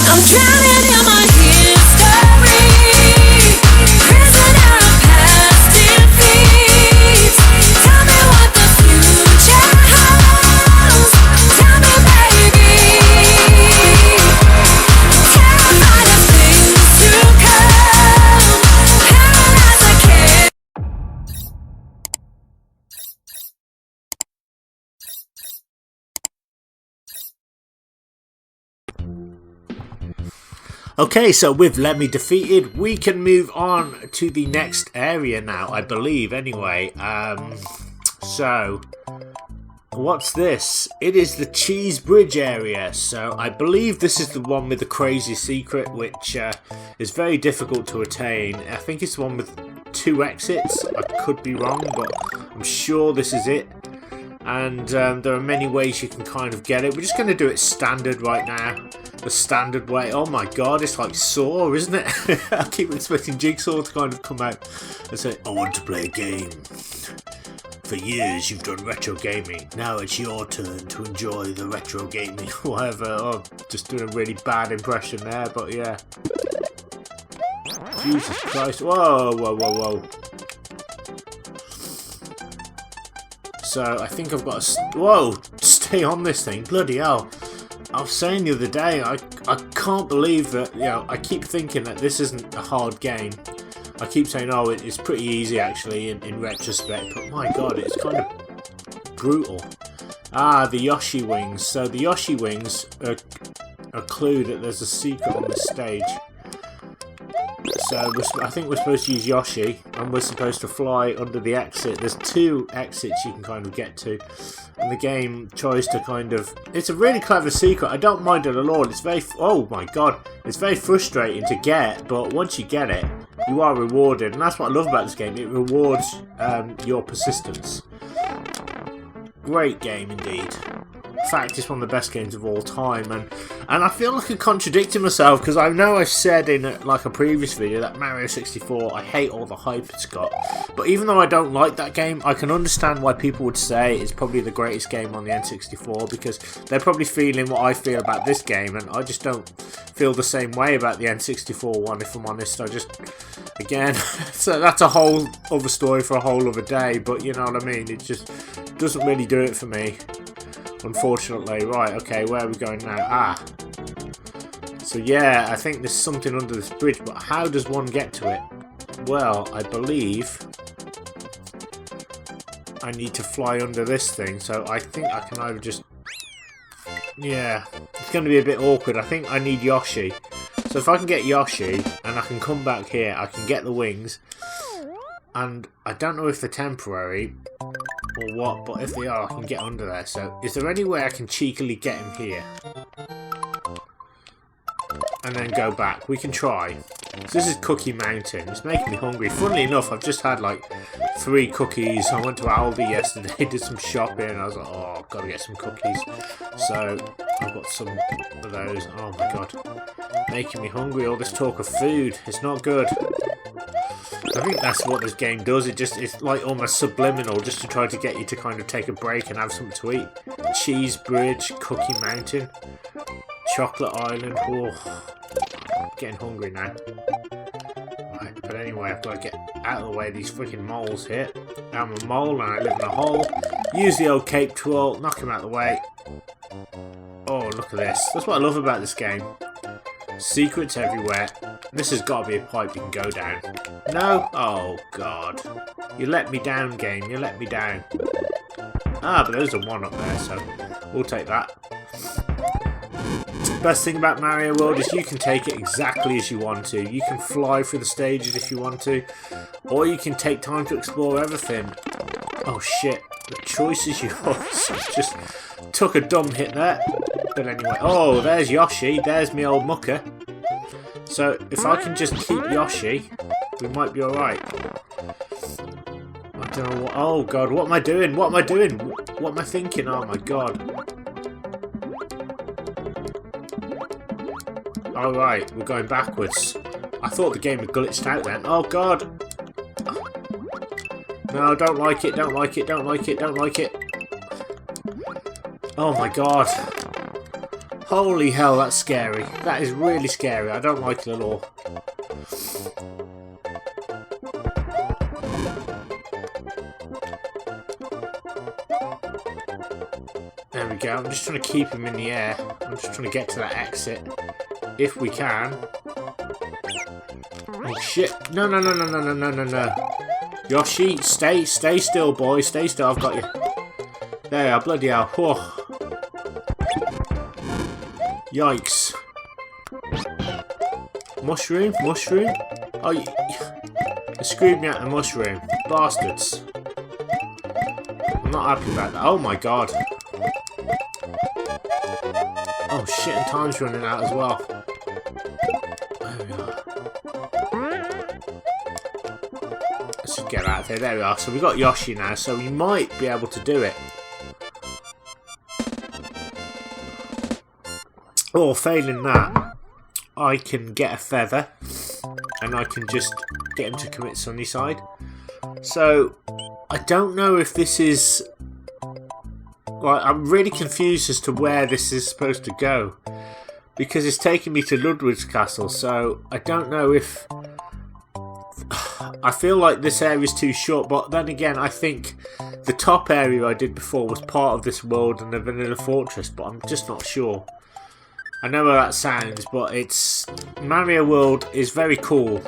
I'm drowning in my history, prisoner of past defeats. Tell me what the future holds. Tell me, baby. Terrified of things to come. Paralyzed, I can't. Okay, so with Let Me defeated, we can move on to the next area now, I believe, anyway. So, what's this? It is the Cheese Bridge area, so I believe this is the one with the crazy secret, which is very difficult to attain. I think it's the one with 2 exits. I could be wrong, but I'm sure this is it. And there are many ways you can kind of get it. We're just going to do it standard right now. The standard way. Oh my god, it's like Saw, isn't it? I keep expecting Jigsaw to kind of come out and say, I want to play a game. For years you've done retro gaming. Now it's your turn to enjoy the retro gaming. Whatever. Oh, just doing a really bad impression there, but yeah. Jesus Christ. Whoa, whoa, whoa, whoa. So I think I've got to... Whoa! Stay on this thing. Bloody hell. I was saying the other day, I can't believe that, you know, I keep thinking that this isn't a hard game. I keep saying, oh, it's pretty easy actually in retrospect, but my god, it's kind of brutal. Ah, the Yoshi wings. So the Yoshi wings are a clue that there's a secret on this stage. So I think we're supposed to use Yoshi, and we're supposed to fly under the exit. There's 2 exits you can kind of get to, and the game tries to kind of... It's a really clever secret. I don't mind it at all. It's very... Oh my god. It's very frustrating to get, but once you get it, you are rewarded, and that's what I love about this game. It rewards your persistence. Great game indeed. In fact, it's one of the best games of all time, and I feel like I'm contradicting myself, because I know I've said in like a previous video that Mario 64, I hate all the hype it's got, but even though I don't like that game, I can understand why people would say it's probably the greatest game on the N64, because they're probably feeling what I feel about this game, and I just don't feel the same way about the N64 one, if I'm honest. I just, again, so that's a whole other story for a whole other day, but you know what I mean, it just doesn't really do it for me. Unfortunately. Right, okay, where are we going now? Ah. So yeah, I think there's something under this bridge, but how does one get to it? Well, I believe I need to fly under this thing, so I think I can either just... Yeah, it's going to be a bit awkward. I think I need Yoshi. So if I can get Yoshi, and I can come back here, I can get the wings, and I don't know if they're temporary or what, but if they are, I can get under there. So is there any way I can cheekily get him here and then go back? We can try. So this is Cookie Mountain. It's making me hungry. Funnily enough, I've just had like 3 cookies. I went to Aldi yesterday, did some shopping, and I was like, oh, I've got to get some cookies. So I've got some of those. Oh my god, making me hungry. All this talk of food, it's not good. I think that's what this game does. It's like almost subliminal, just to try to get you to kind of take a break and have something to eat. Cheese Bridge, Cookie Mountain, Chocolate Island. Oh, I'm getting hungry now. Right, but anyway, I've got to get out of the way of these freaking moles here. I'm a mole and I live in a hole. Use the old cape twirl, knock him out of the way. Oh, look at this. That's what I love about this game. Secrets everywhere. This has got to be a pipe you can go down. No? Oh, God. You let me down, game. You let me down. Ah, but there's a 1 up there, so we'll take that. Best thing about Mario World is you can take it exactly as you want to. You can fly through the stages if you want to, or you can take time to explore everything. Oh, shit. The choice is yours. Just took a dumb hit there. But anyway, oh, there's Yoshi. There's me old mucker. So if I can just keep Yoshi, we might be alright. I don't know what... Oh, God, what am I doing? What am I doing? What am I thinking? Oh, my God. Alright, we're going backwards. I thought the game had glitched out then. Oh, God. No, don't like it, don't like it, don't like it, don't like it. Oh, my God. Holy hell, that's scary. That is really scary. I don't like it at all. There we go. I'm just trying to keep him in the air. I'm just trying to get to that exit. If we can. Oh shit. No, no, no, no, no, no, no, no, no. Yoshi, stay still, boy. Stay still. I've got you. There you are. Bloody hell. Oh. Yikes. Mushroom? Mushroom? Oh, you screwed me out of mushroom. Bastards. I'm not happy about that. Oh my god. Oh shit, and time's running out as well. There we are. Let's just get out of here. There we are. So we've got Yoshi now, so we might be able to do it. Or failing that, I can get a feather and I can just get him to commit Sunnyside. So I don't know if this is... Like, I'm really confused as to where this is supposed to go. Because it's taking me to Ludwig's castle, so I don't know if... I feel like this area is too short, but then again, I think the top area I did before was part of this world and the Vanilla Fortress, but I'm just not sure. I know how that sounds, but it's... Mario World is very cool.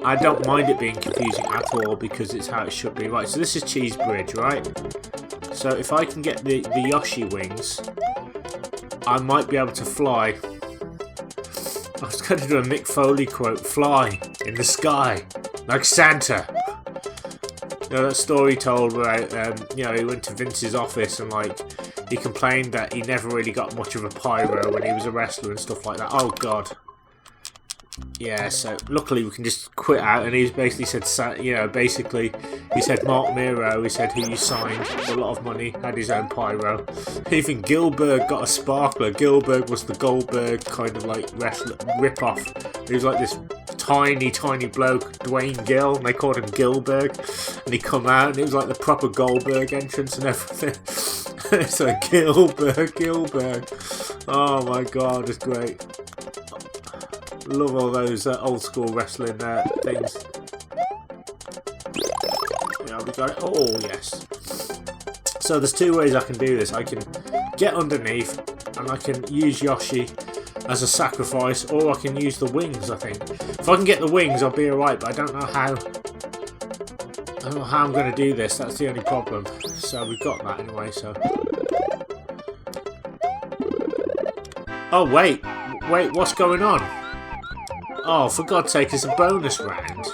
I don't mind it being confusing at all because it's how it should be. Right, so this is Cheese Bridge, right? So if I can get the Yoshi wings, I might be able to fly. I was going to do a Mick Foley quote. Fly in the sky like Santa. You know, that story told where, you know, he went to Vince's office and, like, he complained that he never really got much of a pyro when he was a wrestler and stuff like that. Oh, God. Yeah, so luckily we can just quit out, and he's basically said, you know, basically he said Mark Miro, he said who you signed for a lot of money, had his own pyro. Even Gilbert got a sparkler. Gilbert was the Goldberg kind of like wrestler rip-off. He was like this tiny bloke, Dwayne Gill, and they called him Gilbert, and he come out and it was like the proper Goldberg entrance and everything. It's like Gilbert. Oh my god, it's great. Love all those old school wrestling things. Yeah, we got it. Oh, yes. So there's two ways I can do this. I can get underneath and I can use Yoshi as a sacrifice, or I can use the wings, I think. If I can get the wings, I'll be alright, but I don't know how. I don't know how I'm going to do this. That's the only problem. So we've got that anyway, so. Oh, wait, what's going on? Oh, for God's sake, it's a bonus round.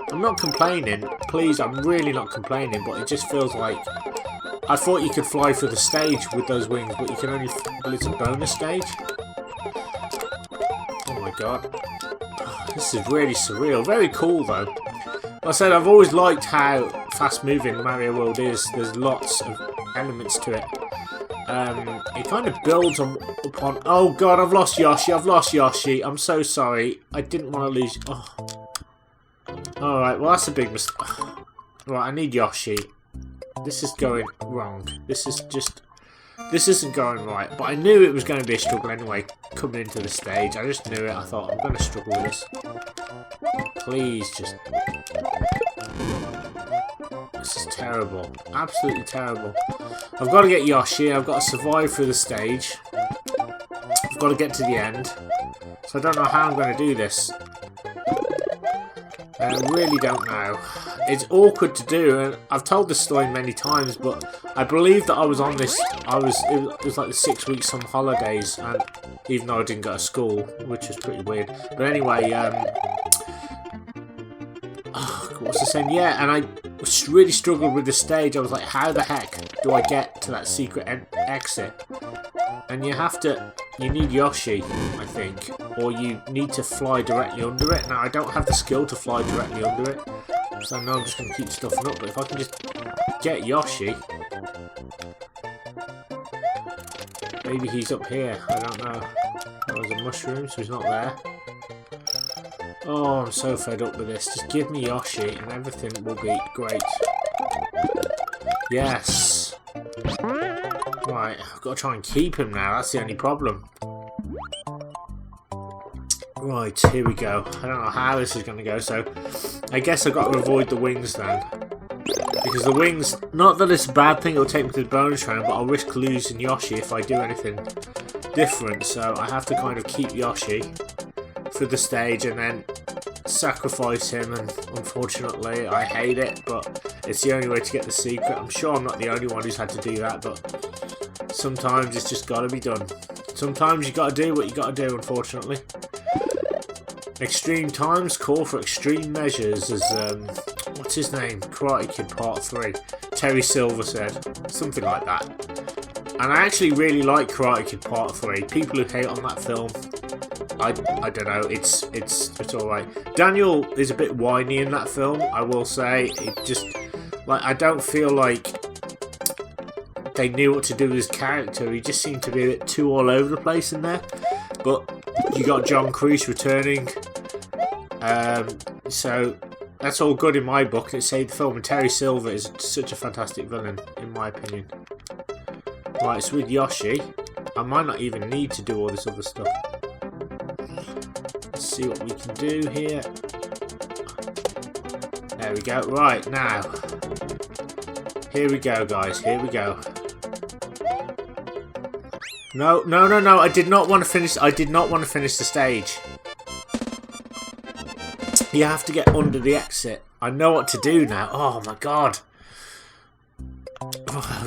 I'm not complaining. Please, I'm really not complaining, but it just feels like... I thought you could fly through the stage with those wings, but you can only... Well, it's a bonus stage? Oh my god. This is really surreal. Very cool, though. Like I said, I've always liked how fast-moving Mario World is. There's lots of elements to it. It kind of builds upon... Oh god, I've lost Yoshi. I'm so sorry. I didn't want to lose... Oh. Alright, well that's a big mistake. Oh. Right, I need Yoshi. This is going wrong. This isn't going right. But I knew it was going to be a struggle anyway, coming into the stage. I just knew it. I thought, I'm going to struggle with this. Please, just... This is terrible. Absolutely terrible. I've got to get Yoshi. I've got to survive through the stage. I've got to get to the end. So I don't know how I'm going to do this. I really don't know. It's awkward to do, and I've told this story many times, but I believe that I was on this... It was like the 6 weeks summer holidays, and even though I didn't go to school, which was pretty weird. But anyway, what's the saying? Yeah, and I really struggled with the stage. I was like, how the heck do I get to that secret exit? And you need Yoshi, I think, or you need to fly directly under it. Now, I don't have the skill to fly directly under it, so now I'm just going to keep stuffing up. But if I can just get Yoshi, maybe he's up here. I don't know. Oh, there's a mushroom, so he's not there. Oh, I'm so fed up with this. Just give me Yoshi and everything will be great. Yes. Right, I've got to try and keep him now. That's the only problem. Right, here we go. I don't know how this is going to go, so I guess I've got to avoid the wings then. Because the wings, not that it's a bad thing, it'll take me to the bonus round, but I'll risk losing Yoshi if I do anything different. So I have to kind of keep Yoshi for the stage and then sacrifice him, and unfortunately I hate it, but it's the only way to get the secret. I'm sure I'm not the only one who's had to do that, but sometimes it's just got to be done. Sometimes you got to do what you got to do, unfortunately. Extreme times call for extreme measures, as what's his name? Karate Kid Part 3. Terry Silver said. Something like that. And I actually really like Karate Kid Part 3. People who hate on that film, I don't know, it's alright. Daniel is a bit whiny in that film, I will say. It just, like, I don't feel like they knew what to do with his character. He just seemed to be a bit too all over the place in there. But you got John Kreese returning, so that's all good in my book. It saved the film, and Terry Silver is such a fantastic villain, in my opinion. Right, so with Yoshi, I might not even need to do all this other stuff. Let's see what we can do here. There we go. Right, now. Here we go, guys. Here we go. No, no, no, no. I did not want to finish. I did not want to finish the stage. You have to get under the exit. I know what to do now. Oh, my God.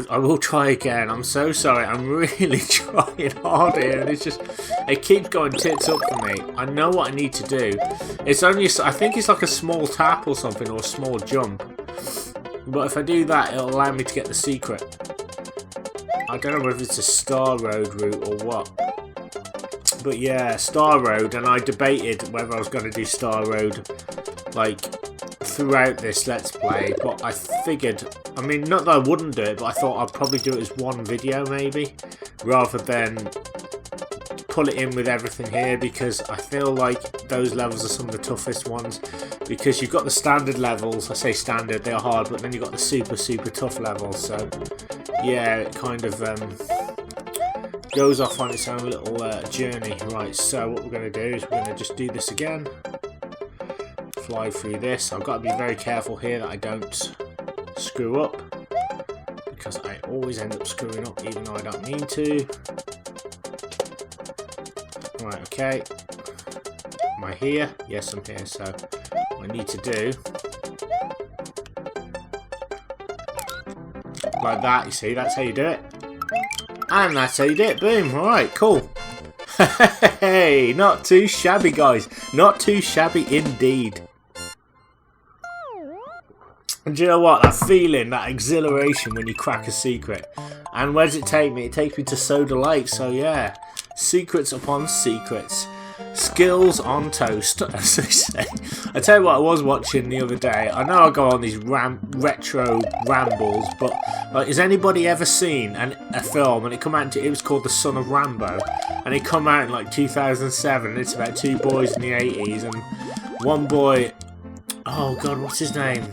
I will try again. I'm so sorry. I'm really trying hard here, and it's just, it keeps going tits up for me. I know what I need to do. It's only, I think it's like a small tap or something, or a small jump. But if I do that, it'll allow me to get the secret. I don't know whether it's a Star Road route or what. But yeah, Star Road, and I debated whether I was going to do Star Road, like, throughout this Let's Play, but I figured, I mean, not that I wouldn't do it, but I thought I'd probably do it as one video, maybe, rather than pull it in with everything here, because I feel like those levels are some of the toughest ones, because you've got the standard levels. I say standard, they're hard, but then you've got the super, super tough levels, so yeah, it kind of goes off on its own little journey. Right, so what we're going to do is we're going to just do this again. Fly through this. I've got to be very careful here that I don't screw up, because I always end up screwing up even though I don't mean to. Right, okay. Am I here? Yes, I'm here. So what I need to do, like that, you see, that's how you do it. And that's how you do it. Boom. Alright, cool. Hey, not too shabby, guys. Not too shabby indeed. And do you know what? That feeling, that exhilaration when you crack a secret. And where does it take me? It takes me to Soda Lake. So yeah, secrets upon secrets. Skills on toast, as they say. I tell you what I was watching the other day. I know I go on these retro rambles, but like, has anybody ever seen a film, and it was called The Son of Rambo, and it come out in like 2007, and it's about two boys in the 80s, and one boy, oh God, what's his name?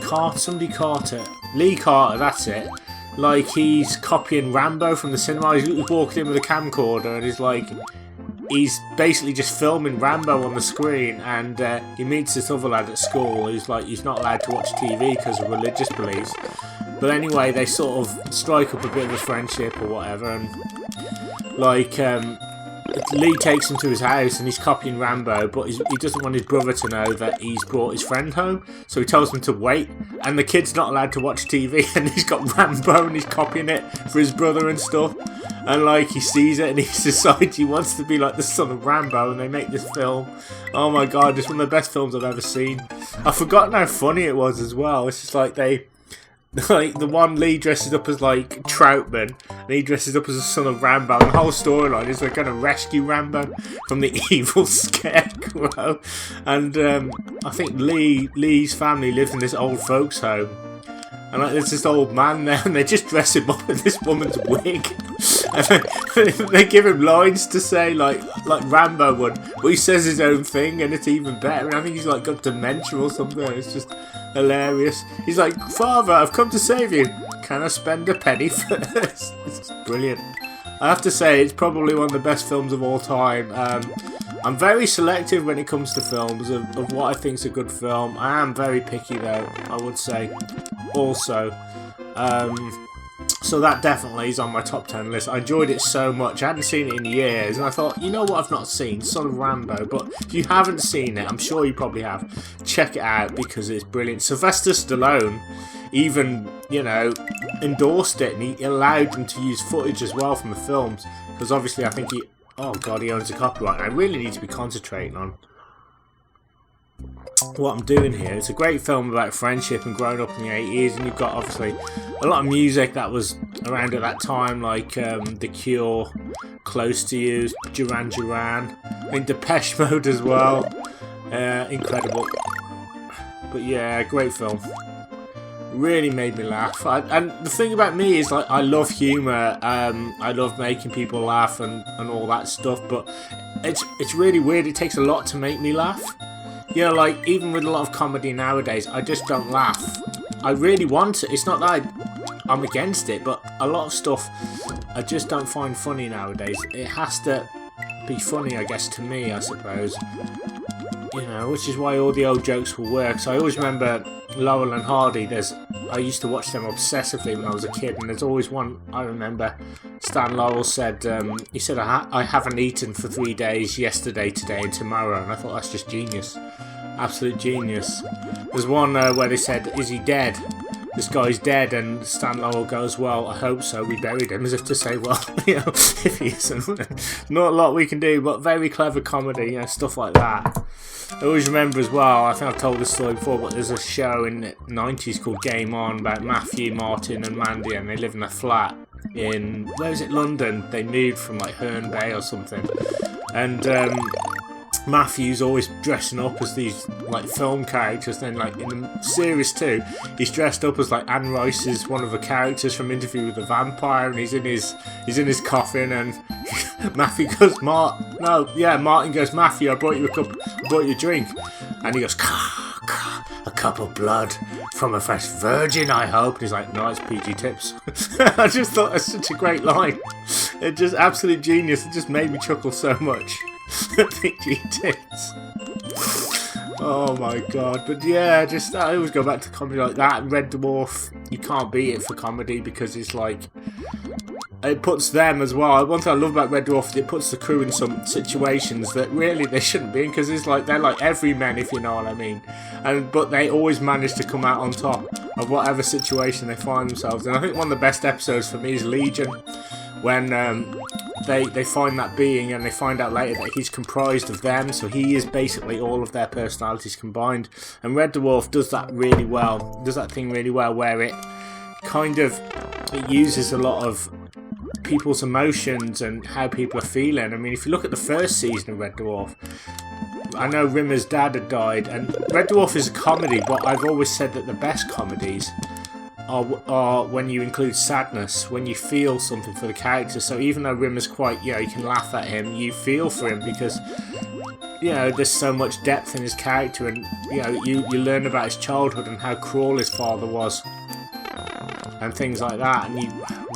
Carter. Lee Carter, that's it. Like, he's copying Rambo from the cinema. He's walking in with a camcorder, and he's basically just filming Rambo on the screen, and he meets this other lad at school who's like, he's not allowed to watch TV because of religious beliefs. But anyway, they sort of strike up a bit of a friendship or whatever, and like, Lee takes him to his house and he's copying Rambo, but he doesn't want his brother to know that he's brought his friend home, so he tells him to wait, and the kid's not allowed to watch TV, and he's got Rambo and he's copying it for his brother and stuff, and like, he sees it and he decides he wants to be like the son of Rambo, and they make this film. Oh my God, it's one of the best films I've ever seen. I've forgotten how funny it was as well. It's just like like, the one, Lee dresses up as like Troutman, and he dresses up as the son of Rambo, and the whole storyline is they're going to rescue Rambo from the evil scarecrow. And I think Lee's family lives in this old folks home, and like, there's this old man there, and they just dress him up in this woman's wig, and they give him lines to say like Rambo would, but he says his own thing, and it's even better. And I think he's like got dementia or something. It's just hilarious. He's like, "Father, I've come to save you. Can I spend a penny first?" It's brilliant. I have to say it's probably one of the best films of all time. I'm very selective when it comes to films of what I think is a good film. I am very picky though, I would say. Also, so that definitely is on my top 10 list. I enjoyed it so much. I hadn't seen it in years, and I thought, you know what I've not seen? Son of Rambo. But if you haven't seen it, I'm sure you probably have. Check it out because it's brilliant. Sylvester Stallone even, you know, endorsed it, and he allowed them to use footage as well from the films. Because obviously I think he... Oh god, he owns the copyright. I really need to be concentrating on what I'm doing here. It's a great film about friendship and growing up in the 80s, and you've got obviously a lot of music that was around at that time, like The Cure, Close to You, Duran Duran, I think Depeche Mode as well. Incredible. But yeah, great film. Really made me laugh. And the thing about me is, like, I love humour. I love making people laugh and all that stuff. But it's really weird. It takes a lot to make me laugh. You know, like, even with a lot of comedy nowadays, I just don't laugh. I really want to. It's not that I'm against it, but a lot of stuff I just don't find funny nowadays. It has to be funny, I guess, to me, I suppose. You know, which is why all the old jokes will work. So I always remember Laurel and Hardy. I used to watch them obsessively when I was a kid, and there's always one I remember. Stan Laurel said, he said, I haven't eaten for 3 days, yesterday, today, and tomorrow. And I thought, that's just genius. Absolute genius. There's one where they said, is he dead? This guy's dead, and Stan Laurel goes, well, I hope so, we buried him, as if to say, well, you know, if he isn't, not a lot we can do, but very clever comedy, you know, stuff like that. I always remember as well, I think I've told this story before, but there's a show in the 90s called Game On about Matthew, Martin and Mandy, and they live in a flat in, where is it, London? They moved from like Herne Bay or something, and Matthew's always dressing up as these like film characters. Then, like in the series 2, he's dressed up as like Anne Rice's one of the characters from Interview with the Vampire, and he's in his coffin, and Matthew goes, Martin goes, Matthew, I brought you a drink, and he goes, a cup of blood from a fresh virgin, I hope. And he's like, no, it's PG Tips. I just thought that's such a great line. It just absolute genius. It just made me chuckle so much. PG Tips. Oh my god. But yeah, just I always go back to comedy like that. And Red Dwarf, you can't beat it for comedy because it's like, it puts them as well. One thing I love about Red Dwarf is it puts the crew in some situations that really they shouldn't be in, because it's like they're like everymen, if you know what I mean. But they always manage to come out on top of whatever situation they find themselves. And I think one of the best episodes for me is Legion, when they find that being, and they find out later that he's comprised of them, so he is basically all of their personalities combined. And Red Dwarf does that really well, does that thing really well, where it kind of uses a lot of people's emotions and how people are feeling. I mean, if you look at the first season of Red Dwarf, I know Rimmer's dad had died, and Red Dwarf is a comedy, but I've always said that the best comedies are when you include sadness, when you feel something for the character. So even though Rimmer's quite, you know, you can laugh at him, you feel for him because, you know, there's so much depth in his character, and, you know, you learn about his childhood and how cruel his father was and things like that, and you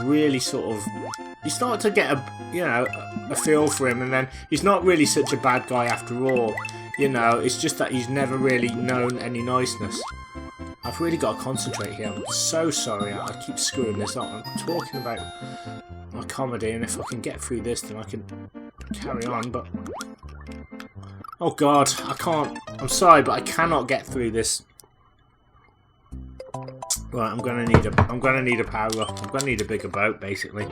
really sort of, you start to get a feel for him, and then he's not really such a bad guy after all, you know. It's just that he's never really known any niceness. I've really got to concentrate here. I'm so sorry, I keep screwing this up. I'm talking about my comedy, and if I can get through this, then I can carry on, but oh god, I can't. I'm sorry, but I cannot get through this. Right, I'm gonna need a power up. I'm gonna need a bigger boat, basically.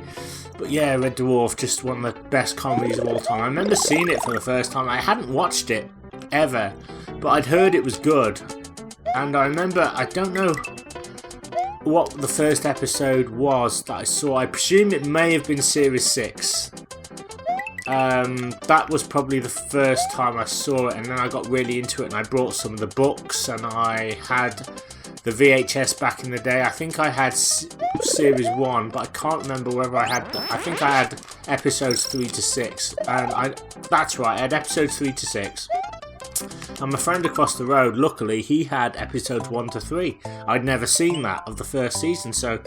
But yeah, Red Dwarf, just one of the best comedies of all time. I remember seeing it for the first time. I hadn't watched it ever, but I'd heard it was good. And I remember, I don't know what the first episode was that I saw. I presume it may have been Series 6. That was probably the first time I saw it, and then I got really into it, and I brought some of the books, and I had the VHS back in the day. I think I had Series 1, but I can't remember whether I had... I think I had episodes 3 to 6. And that's right, I had episodes 3 to 6. And my friend across the road, luckily, he had episodes 1 to 3. I'd never seen that of the first season, so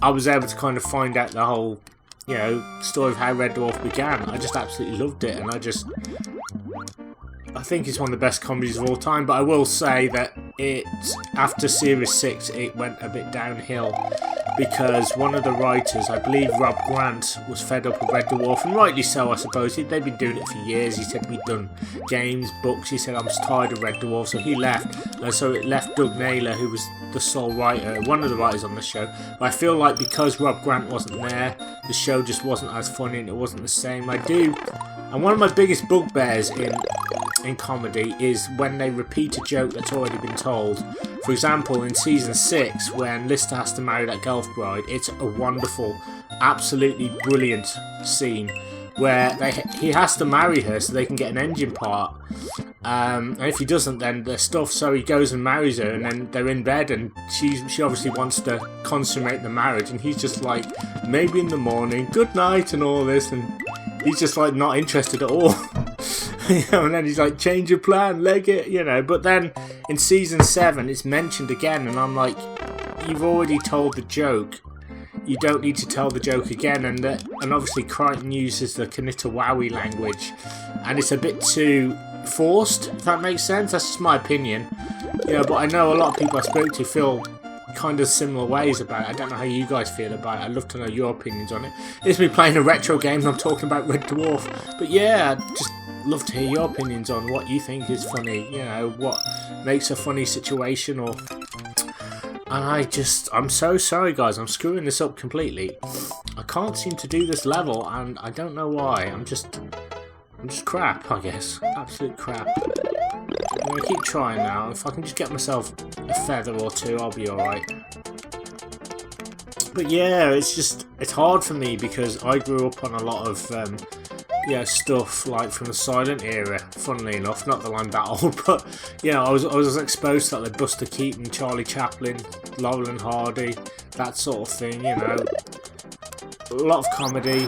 I was able to kind of find out the whole you know, story of how Red Dwarf began. I just absolutely loved it, and I think it's one of the best comedies of all time. But I will say that after Series 6, it went a bit downhill because one of the writers, I believe Rob Grant, was fed up with Red Dwarf, and rightly so, I suppose. They'd been doing it for years. He said, we'd done games, books. He said, I'm just tired of Red Dwarf, so he left. And so it left Doug Naylor, who was the sole writer, one of the writers on the show. But I feel like because Rob Grant wasn't there, the show just wasn't as funny and it wasn't the same. And one of my biggest bugbears in comedy is when they repeat a joke that's already been told. For example, in season 6, when Lister has to marry that Gelf bride, it's a wonderful, absolutely brilliant scene where he has to marry her so they can get an engine part. And if he doesn't, then they're stuffed. So he goes and marries her, and then they're in bed, and she obviously wants to consummate the marriage, and he's just like, maybe in the morning, good night, and all this, and he's just like not interested at all. You know, and then he's like, change your plan, leg it, you know. But then in season 7, it's mentioned again, and I'm like, you've already told the joke. You don't need to tell the joke again. And obviously Crichton uses the Kanitawawi language, and it's a bit too forced, if that makes sense. That's just my opinion. You know, but I know a lot of people I spoke to feel kind of similar ways about it. I don't know how you guys feel about it. I'd love to know your opinions on it. It's me playing a retro game and I'm talking about Red Dwarf. But yeah, just love to hear your opinions on what you think is funny, you know, what makes a funny situation. And I'm so sorry guys, I'm screwing this up completely. I can't seem to do this level and I don't know why. I'm just crap, I guess. Absolute crap. I'm gonna keep trying now. If I can just get myself a feather or two, I'll be alright. But yeah, it's hard for me because I grew up on a lot of stuff like from the silent era, funnily enough. Not that I'm that old, but you know, I was exposed to like Buster Keaton, Charlie Chaplin, Laurel and Hardy, that sort of thing, you know. A lot of comedy.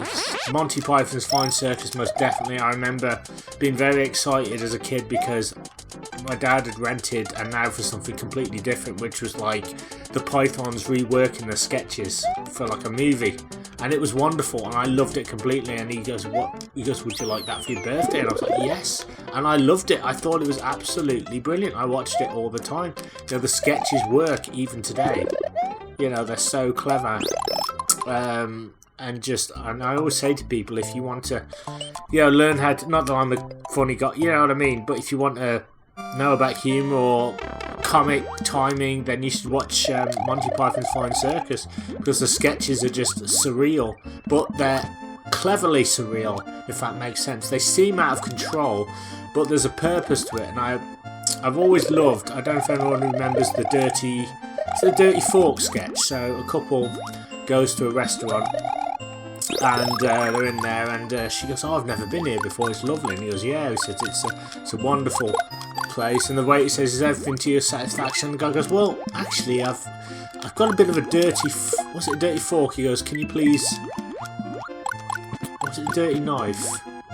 Monty Python's Flying Circus, most definitely. I remember being very excited as a kid because my dad had rented And Now for something completely different, which was like the Pythons reworking their sketches for like a movie, and it was wonderful and I loved it completely. And he goes, what? He goes, would you like that for your birthday? And I was like, yes. And I loved it. I thought it was absolutely brilliant. I watched it all the time. You know, the sketches work even today. You know, they're so clever. And I always say to people, if you want to, you know, learn how to, not that I'm a funny guy, you know what I mean, but if you want to know about humour or comic timing, then you should watch Monty Python's Flying Circus, because the sketches are just surreal, but they're cleverly surreal, if that makes sense. They seem out of control, but there's a purpose to it, and I've always loved, I don't know if anyone remembers the Dirty Fork sketch. So a couple goes to a restaurant, and they're in there, and she goes, oh, I've never been here before, it's lovely. And he goes, yeah. He says, it's a wonderful place. And the waiter says, is everything to your satisfaction? And the guy goes, well, actually, I've got a bit of a dirty fork? He goes, can you please, was it a dirty knife?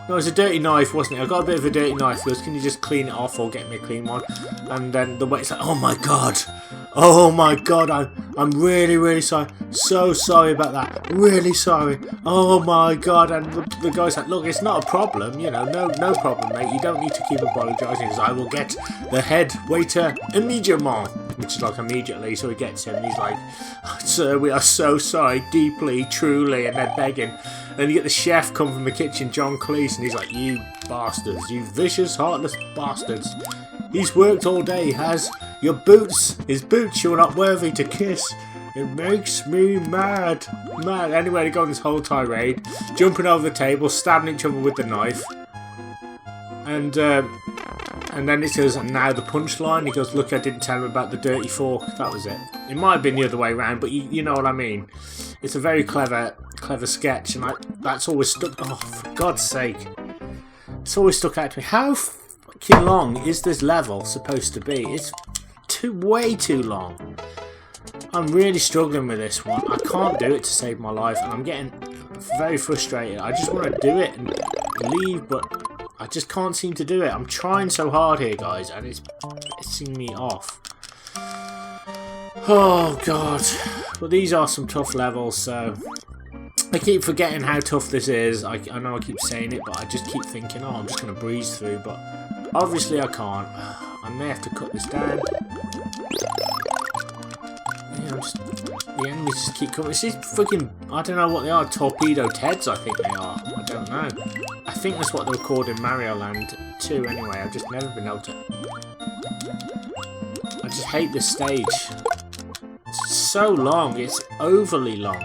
No, it was a dirty knife, wasn't it? I got a bit of a dirty knife. He goes, can you just clean it off or get me a clean one? And then the waiter's like, oh my god, I'm really, really sorry. So sorry about that. Really sorry. Oh my god. And the guy's like, look, it's not a problem, you know, no problem, mate. You don't need to keep apologising. He says, I will get the head waiter immediately, which is like immediately. So he gets him and he's like, sir, we are so sorry, deeply, truly, and they're begging. And you get the chef come from the kitchen, John Cleese, and he's like, you bastards, you vicious, heartless bastards. He's worked all day, he has. His boots you're not worthy to kiss. It makes me mad. Anyway, they go on this whole tirade, jumping over the table, stabbing each other with the knife. And then it says, and now the punchline. He goes, look, I didn't tell him about the dirty fork. That was it. It might have been the other way around, but you know what I mean. It's a very clever sketch, and that's always stuck. Oh, for God's sake. It's always stuck out to me. How fucking long is this level supposed to be? It's way too long. I'm really struggling with this one. I can't do it to save my life, and I'm getting very frustrated. I just want to do it and leave, but I just can't seem to do it. I'm trying so hard here, guys, and it's pissing me off. Oh, God. Well, these are some tough levels, so I keep forgetting how tough this is. I know I keep saying it, but I just keep thinking, oh, I'm just going to breeze through. But obviously I can't. I may have to cut this down. Yeah, the enemies just keep coming. It's these freaking, I don't know what they are, torpedo Teds I think they are. I don't know. I think that's what they were called in Mario Land 2 anyway. I've just never been able to. I just hate this stage. It's so long. It's overly long.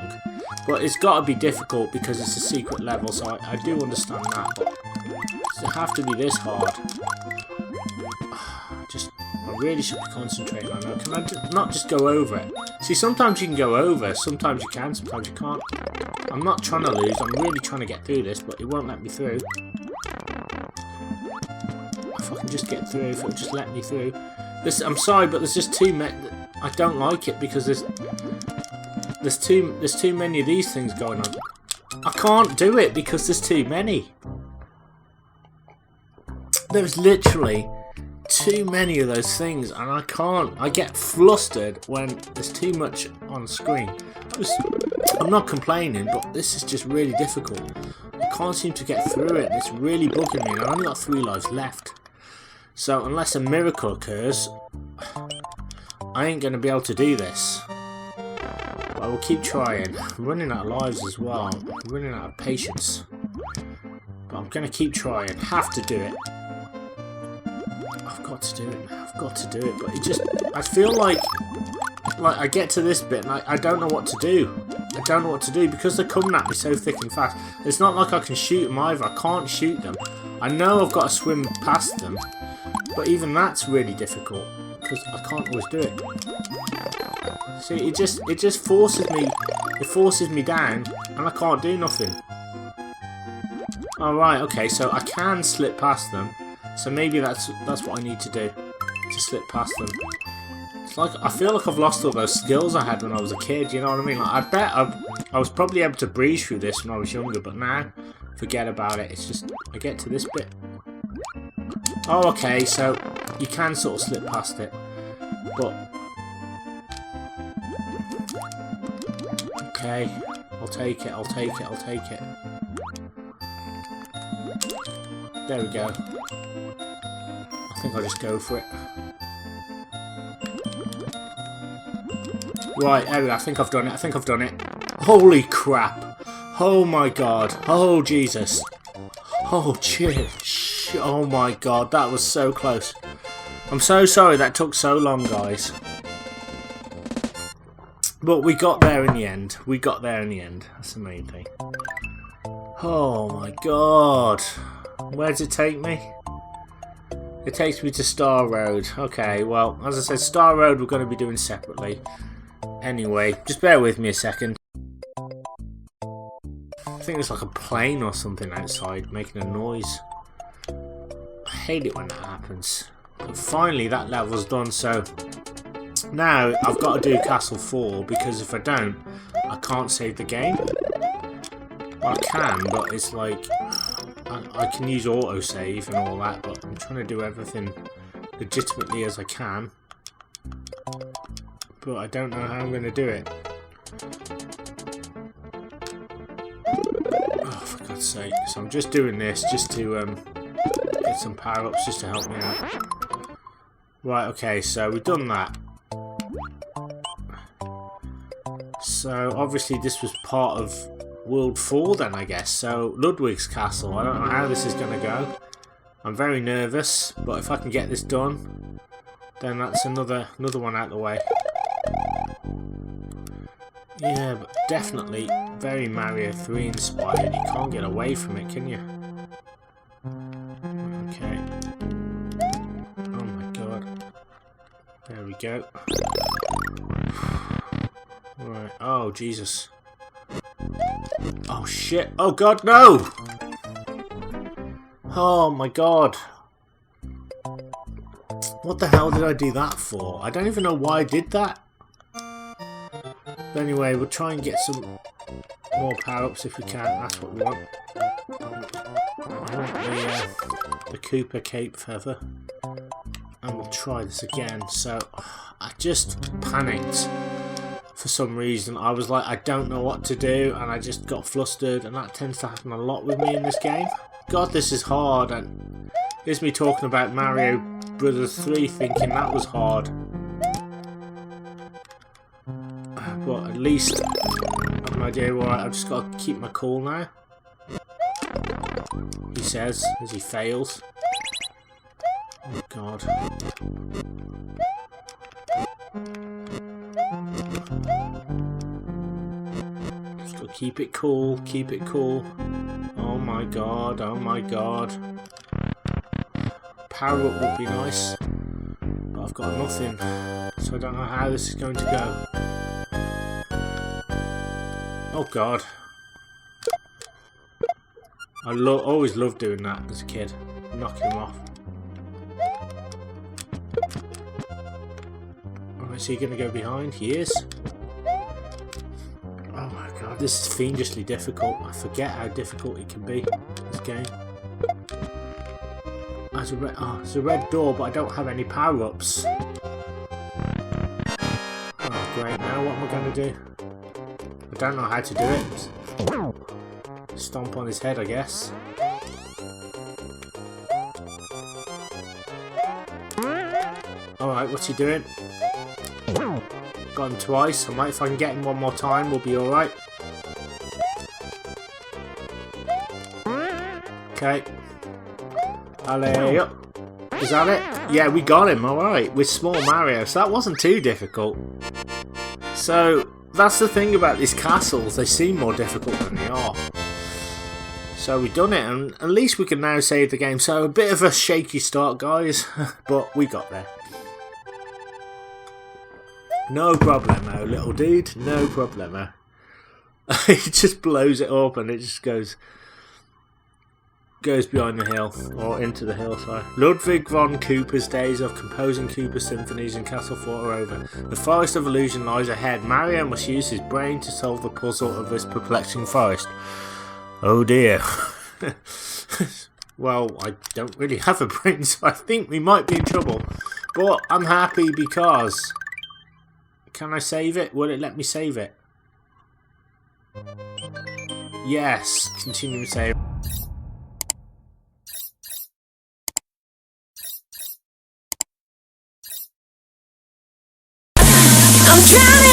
But it's got to be difficult because it's a secret level, so I do understand that. But does it have to be this hard? I really should be concentrating on that. Can I not just go over it? See, sometimes you can go over, sometimes you can, sometimes you can't. I'm not trying to lose, I'm really trying to get through this, but it won't let me through. If I can just get through, if it'll just let me through. I'm sorry, but there's just too many. I don't like it because there's too many of these things going on. I can't do it because there's too many. There's literally too many of those things, and I can't. I get flustered when there's too much on screen. I'm not complaining, but this is just really difficult. I can't seem to get through it. It's really bugging me, and I've only got 3 lives left. So unless a miracle occurs, I ain't going to be able to do this. But I will keep trying. I'm running out of lives as well. I'm running out of patience. But I'm going to keep trying. Have to do it. I've got to do it. I've got to do it. But it just, I feel like I get to this bit and I don't know what to do. I don't know what to do because they're coming at me so thick and fast. It's not like I can shoot them either. I can't shoot them. I know I've got to swim past them, but even that's really difficult because I can't always do it. See, it just forces me. It forces me down, and I can't do nothing. All right, okay, so I can slip past them. So maybe that's what I need to do, to slip past them. It's like I feel like I've lost all those skills I had when I was a kid. You know what I mean? Like, I bet I was probably able to breeze through this when I was younger, but now forget about it. It's just I get to this bit. Oh, okay. So you can sort of slip past it, but okay. I'll take it. I'll take it. I'll take it. There we go. I think I'll just go for it. Right, there we go. I think I've done it. I think I've done it. Holy crap. Oh my god. Oh Jesus. Oh shit. Oh my god. That was so close. I'm so sorry that took so long, guys. But we got there in the end. We got there in the end. That's the main thing. Oh my god. Where does it take me? It takes me to Star Road. Okay, well, as I said, Star Road we're going to be doing separately. Anyway, just bear with me a second. I think there's like a plane or something outside making a noise. I hate it when that happens. But finally that level's done, so now I've got to do Castle 4 because if I don't, I can't save the game. Well, I can, but it's like I can use autosave and all that, but I'm trying to do everything legitimately as I can. But I don't know how I'm going to do it. Oh, for God's sake. So I'm just doing this just to get some power-ups just to help me out. Right, okay, so we've done that. So obviously this was part of World 4 then, I guess. So Ludwig's castle. I don't know how this is going to go. I'm very nervous, but if I can get this done, then that's another one out the way. Yeah, but definitely very Mario 3 inspired. You can't get away from it, can you? Okay. Oh my god. There we go. Right. Oh, Jesus. Oh, shit. Oh, God, no! Oh, my God. What the hell did I do that for? I don't even know why I did that. But anyway, we'll try and get some more power-ups if we can. That's what we want. I want the Koopa Cape Feather. And we'll try this again. So, I just panicked for some reason. I was like, I don't know what to do, and I just got flustered, and that tends to happen a lot with me in this game. God, this is hard, and here's me talking about Mario Brothers 3 thinking that was hard. But at least I've no idea. Alright, I've just got to keep my cool now. He says as he fails. Oh God. Just got to keep it cool, keep it cool. Oh my God, oh my God. Power up would be nice, but I've got nothing, so I don't know how this is going to go. Oh God. I always loved doing that as a kid, knocking him off. Oh, is he going to go behind? He is. Oh my God, this is fiendishly difficult. I forget how difficult it can be, this game. There's a red door, but I don't have any power-ups. Oh great, now what am I going to do? I don't know how to do it. Stomp on his head, I guess. Alright, what's he doing? Got him twice. I might, if I can get him one more time, we'll be alright. Okay. Alley up. Is that it? Yeah, we got him, alright. With Small Mario, so that wasn't too difficult. So, that's the thing about these castles. They seem more difficult than they are. So we've done it, and at least we can now save the game. So a bit of a shaky start, guys, but we got there. No problemo, little dude. No problemo. He just blows it up, and it just goes behind the hill, or into the hill, sorry. Ludwig von Koopa's days of composing Koopa symphonies in Castle Fort are over. The forest of illusion lies ahead. Mario must use his brain to solve the puzzle of this perplexing forest. Oh dear. Well, I don't really have a brain, so I think we might be in trouble. But I'm happy because... Can I save it? Will it let me save it? Yes. Continue to save. I'm drowning